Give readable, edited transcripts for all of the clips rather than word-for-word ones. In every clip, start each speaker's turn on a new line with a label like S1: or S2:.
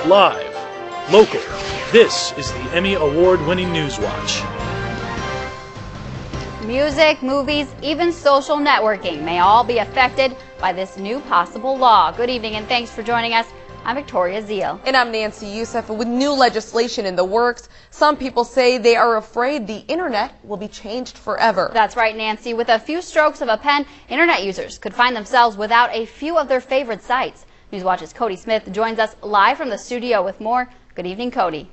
S1: Live, local, this is the Emmy Award-winning News Watch.
S2: Music, movies, even social networking may all be affected by this new possible law. Good evening and thanks for joining us. I'm Victoria Zeal.
S3: And I'm Nancy Youssef. With new legislation in the works, some people say they are afraid the internet will be changed forever.
S2: That's right, Nancy. With a few strokes of a pen, internet users could find themselves without a few of their favorite sites. Newswatch's Cody Smith joins us live from the studio with more. Good evening, Cody.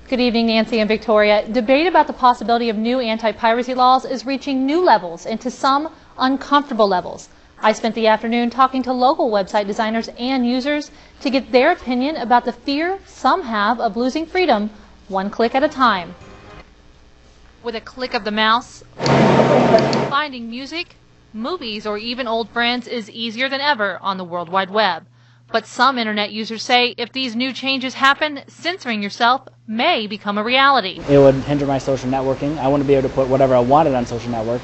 S4: Good evening, Nancy and Victoria. Debate about the possibility of new anti-piracy laws is reaching new levels and to some uncomfortable levels. I spent the afternoon talking to local website designers and users to get their opinion about the fear some have of losing freedom one click at a time. With a click of the mouse, finding music, movies, or even old friends is easier than ever on the World Wide Web. But some internet users say if these new changes happen, censoring yourself may become a reality.
S5: It would hinder my social networking. I wouldn't be able to put whatever I wanted on social network.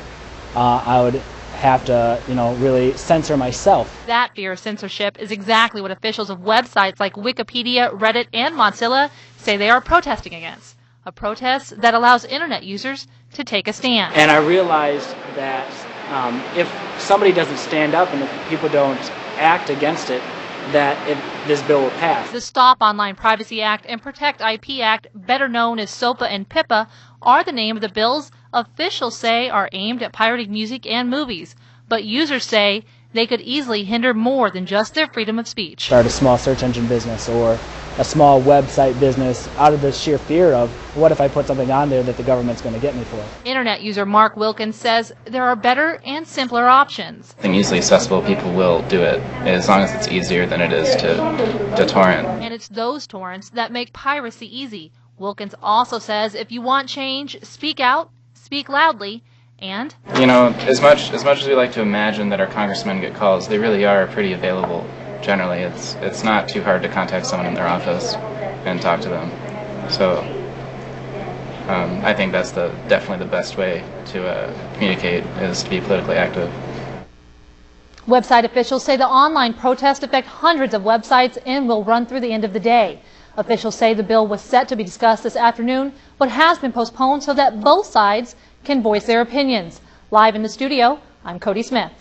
S5: I would have to, really censor myself.
S4: That fear of censorship is exactly what officials of websites like Wikipedia, Reddit, and Mozilla say they are protesting against. A protest that allows internet users to take a stand.
S5: And I realized that if somebody doesn't stand up and if people don't act against it, that this bill will pass.
S4: The Stop Online Privacy Act and Protect IP Act, better known as SOPA and PIPA, are the name of the bills officials say are aimed at pirating music and movies. But users say they could easily hinder more than just their freedom of speech.
S5: Start a small search engine business or a small website business out of the sheer fear of what if I put something on there that the government's going to get me for.
S4: Internet user Mark Wilkins says there are better and simpler options.
S6: I think easily accessible people will do it as long as it's easier than it is to torrent.
S4: And it's those torrents that make piracy easy. Wilkins also says if you want change, speak out, speak loudly, and
S6: as much as we like to imagine that our congressmen get calls, they really are pretty available. Generally, it's not too hard to contact someone in their office and talk to them. So I think that's definitely the best way to communicate is to be politically active.
S4: Website officials say the online protests affect hundreds of websites and will run through the end of the day. Officials say the bill was set to be discussed this afternoon, but has been postponed so that both sides can voice their opinions. Live in the studio, I'm Cody Smith.